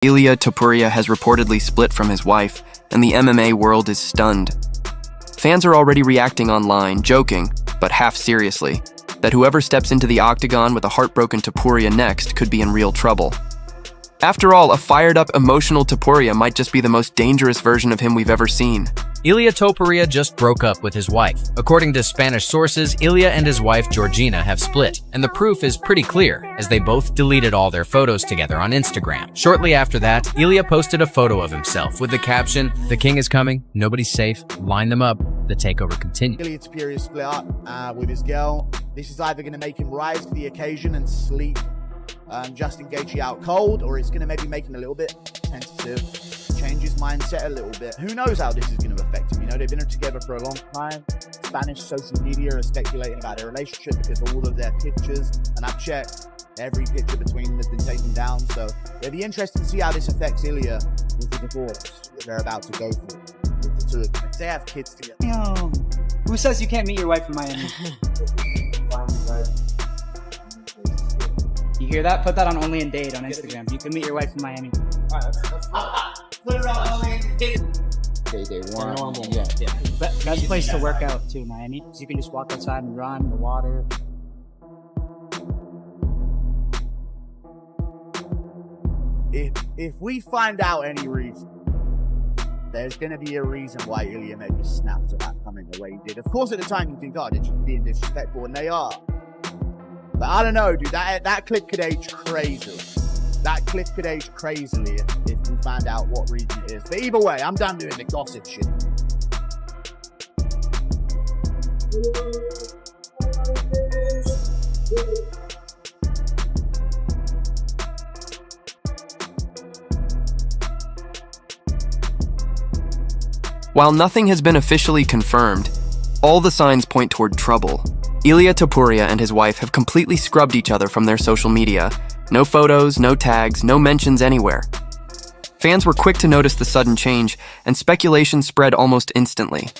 Ilia Topuria has reportedly split from his wife, and the MMA world is stunned. Fans are already reacting online, joking, but half seriously, that whoever steps into the octagon with a heartbroken Topuria next could be in real trouble. After all, a fired-up, emotional Topuria might just be the most dangerous version of him we've ever seen. Ilia Topuria just broke up with his wife. According to Spanish sources, Ilia and his wife Georgina have split, and the proof is pretty clear, as they both deleted all their photos together on Instagram. Shortly after that, Ilia posted a photo of himself with the caption, "The king is coming, nobody's safe, line them up, the takeover continues." Ilia Topuria split up with his girl. This is either going to make him rise to the occasion and sleep just in case he out cold, or it's going to maybe make him a little bit tentative, change his mindset a little bit. Who knows how this is going to affect him? You know, they've been together for a long time. Spanish social media are speculating about their relationship because of all of their pictures, and I've checked, every picture between them has been taken down. So it'll be interesting to see how this affects Ilia with the divorce that they're about to go through with the two of them. If they have kids together. Yo, who says you can't meet your wife in Miami? You hear that? Put that on Only in Date on Instagram. You can meet your wife in Miami. Put it on Only in Date. They want Normal. Yeah. Best place to work out too, Miami. You can just walk outside and run, the water. If we find out any reason, there's going to be a reason why Ilia maybe snapped at that coming the way he did. Of course, at the time you think, oh, they're just being disrespectful, and they are. But I don't know, dude. That clip could age crazy. That clip could age crazily if we find out what reason it is. But either way, I'm done doing the gossip shit. While nothing has been officially confirmed, all the signs point toward trouble. Ilia Topuria and his wife have completely scrubbed each other from their social media. No photos, no tags, no mentions anywhere. Fans were quick to notice the sudden change, and speculation spread almost instantly.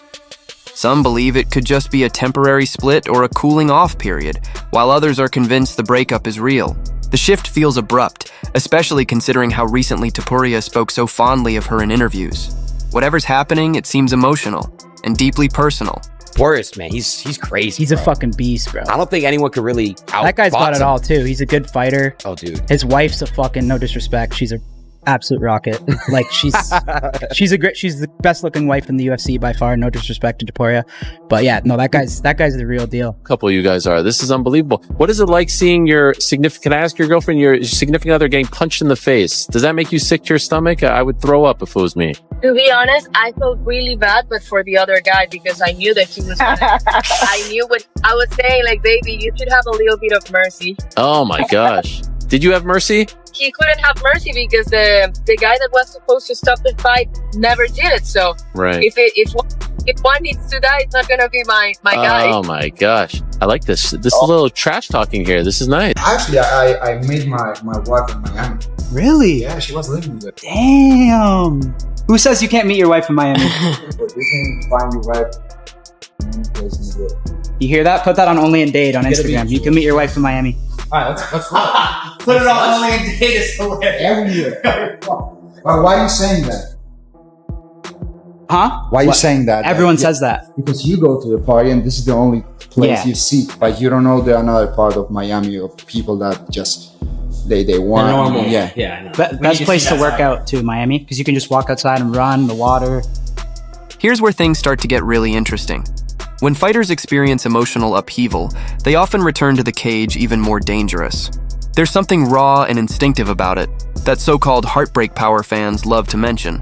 Some believe it could just be a temporary split or a cooling off period, while others are convinced the breakup is real. The shift feels abrupt, especially considering how recently Topuria spoke so fondly of her in interviews. Whatever's happening, it seems emotional and deeply personal. Boris, man, he's crazy. He's a fucking beast, bro. I don't think anyone could really outbox That guy's got it him. all too. He's a good fighter. Oh, dude. His wife's a fucking, no disrespect, she's a absolute rocket. Like she's the best looking wife in the UFC by far. No disrespect to Topuria, but yeah, no, that guy's the real deal. A couple of you guys are. This is unbelievable. What is it like seeing your significant? Can I ask your girlfriend, your significant other, getting punched in the face? Does that make you sick to your stomach? I would throw up if it was me. To be honest, I felt really bad, but for the other guy, because I knew that he was gonna, I knew what I was saying, like, baby, you should have a little bit of mercy. Oh my gosh. Did you have mercy? He couldn't have mercy because the guy that was supposed to stop the fight never did it. So Right. if one needs to die, it's not gonna be my guy. Oh my gosh. I like this. This is a little trash talking here. This is nice. Actually, I met my wife in Miami. Really? Yeah, she was living there. Damn. Who says you can't meet your wife in Miami? But you can find your wife in any place in the world. You hear that? Put that on Only in Date on Instagram. You can meet your wife in Miami. Alright, that's right. Put it on Only in Date, it's hilarious. Everywhere. Well, why are you saying that? Huh? Why are you saying that? Everyone says that. Because you go to the party and this is the only place Yeah. you see. Like, you don't know the another part of Miami of people that just they want. They're normal. Yeah. Yeah. Best place to work out too, Miami, because you can just walk outside and run, the water. Here's where things start to get really interesting. When fighters experience emotional upheaval, they often return to the cage even more dangerous. There's something raw and instinctive about it that so-called heartbreak power fans love to mention.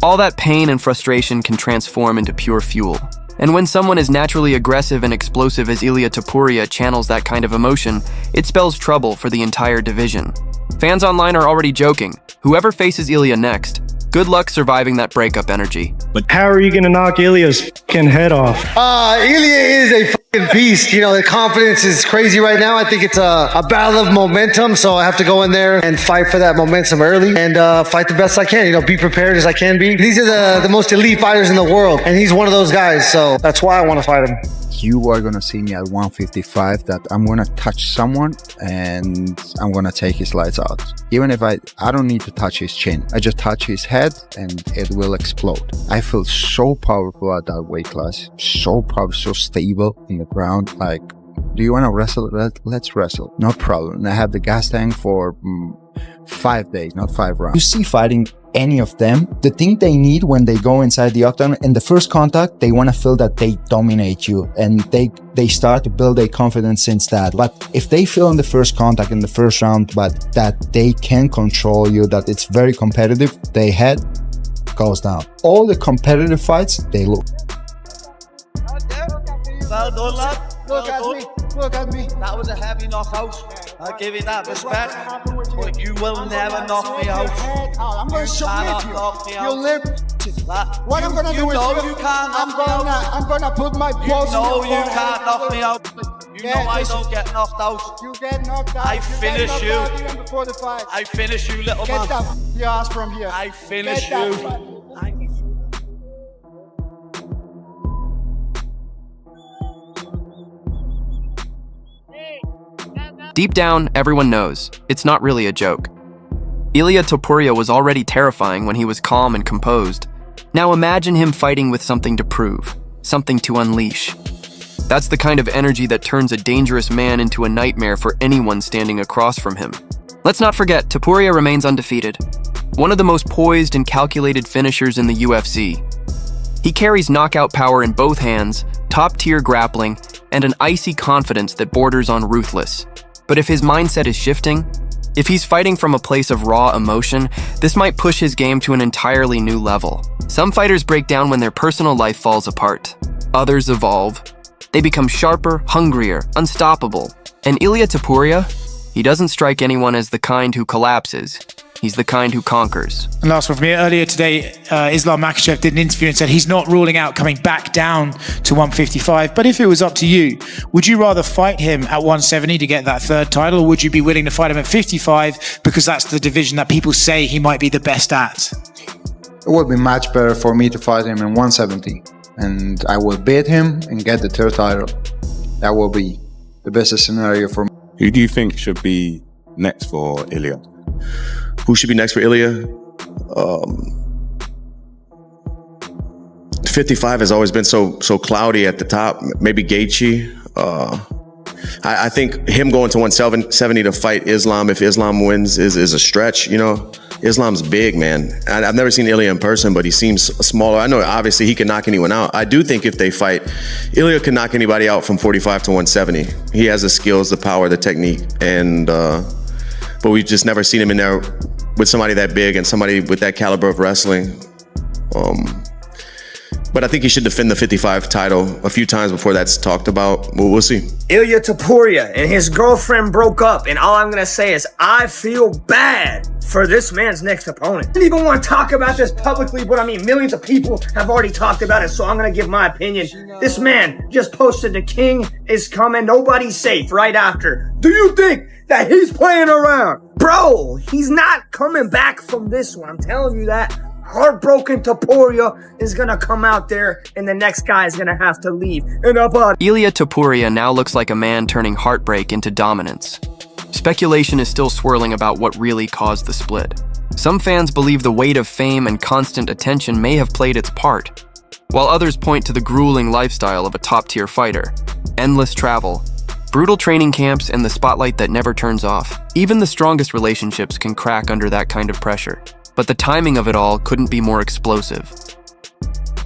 All that pain and frustration can transform into pure fuel. And when someone as naturally aggressive and explosive as Ilia Topuria channels that kind of emotion, it spells trouble for the entire division. Fans online are already joking. Whoever faces Ilia next, good luck surviving that breakup energy. But how are you going to knock Ilia's fucking head off? Ilia is a fucking beast. You know, the confidence is crazy right now. I think it's a battle of momentum. So I have to go in there and fight for that momentum early and fight the best I can. You know, be prepared as I can be. These are the most elite fighters in the world. And he's one of those guys. So that's why I want to fight him. you are gonna see me at 155 that I'm gonna touch someone and I'm gonna take his lights out. Even if I don't need to touch his chin. I just touch his head and it will explode. I feel so powerful at that weight class. So powerful, so stable in the ground. Like, do you want to wrestle? Let's wrestle. No problem. And I have the gas tank for 5 days, not 5 rounds. You see fighting any of them, the thing they need when they go inside the octagon, in the first contact, they want to feel that they dominate you and they start to build their confidence since that. But if they feel in the first contact, in the first round, but that they can control you, that it's very competitive, their head goes down. All the competitive fights, they lose. Well done, lad. Look at me. That was a heavy knockout. I'll give you that respect. But you will never knock me out. I'm going to submit you. Knock me out. You'll live. What I'm going to do is you can't knock me out. I'm going to put my balls in your forehead. You can't knock me out. You know I don't get knocked out. You get knocked out. I finish you. Even before the fight. I finish you, little man. Get that your ass from here. I finish you. Deep down, everyone knows, it's not really a joke. Ilia Topuria was already terrifying when he was calm and composed. Now imagine him fighting with something to prove, something to unleash. That's the kind of energy that turns a dangerous man into a nightmare for anyone standing across from him. Let's not forget, Topuria remains undefeated. One of the most poised and calculated finishers in the UFC. He carries knockout power in both hands, top-tier grappling, and an icy confidence that borders on ruthless. But if his mindset is shifting, if he's fighting from a place of raw emotion, this might push his game to an entirely new level. Some fighters break down when their personal life falls apart. Others evolve. They become sharper, hungrier, unstoppable. And Ilia Topuria, he doesn't strike anyone as the kind who collapses. He's the kind who conquers. And last one from me. Earlier today, Islam Makhachev did an interview and said he's not ruling out coming back down to 155. But if it was up to you, would you rather fight him at 170 to get that third title, or would you be willing to fight him at 55 because that's the division that people say he might be the best at? It would be much better for me to fight him in 170. And I will beat him and get the third title. That will be the best scenario for me. Who do you think should be next for Ilia? Who should be next for Ilia? 55 has always been so cloudy at the top. Maybe Gaethje. I think him going to 170 to fight Islam, if Islam wins, is a stretch. You know, Islam's big, man. I've never seen Ilia in person, but he seems smaller. I know obviously he can knock anyone out. I do think if they fight, Ilia can knock anybody out from 45 to 170. He has the skills, the power, the technique, and but we've just never seen him in there with somebody that big and somebody with that caliber of wrestling. But I think he should defend the 55 title a few times before that's talked about. We'll see. Ilia Topuria and his girlfriend broke up, and all I'm gonna say is I feel bad for this man's next opponent. I didn't even want to talk about this publicly, but I mean, millions of people have already talked about it, so I'm gonna give my opinion. This man just posted the king is coming, nobody's safe right after. Do you think that he's playing around? Bro, he's not coming back from this one, I'm telling you that. Heartbroken Topuria is gonna come out there and the next guy is gonna have to leave. Ilia Topuria now looks like a man turning heartbreak into dominance. Speculation is still swirling about what really caused the split. Some fans believe the weight of fame and constant attention may have played its part, while others point to the grueling lifestyle of a top-tier fighter. Endless travel, brutal training camps, and the spotlight that never turns off. Even the strongest relationships can crack under that kind of pressure. But the timing of it all couldn't be more explosive.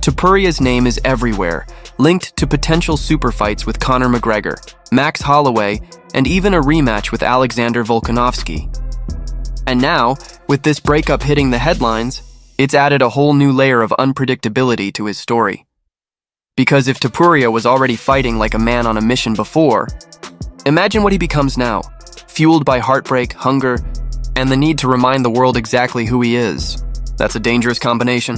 Topuria's name is everywhere, linked to potential super fights with Conor McGregor, Max Holloway, and even a rematch with Alexander Volkanovski. And now, with this breakup hitting the headlines, it's added a whole new layer of unpredictability to his story. Because if Topuria was already fighting like a man on a mission before, imagine what he becomes now, fueled by heartbreak, hunger, and the need to remind the world exactly who he is. That's a dangerous combination.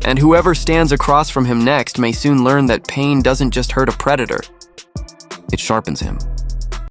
And whoever stands across from him next may soon learn that pain doesn't just hurt a predator, it sharpens him.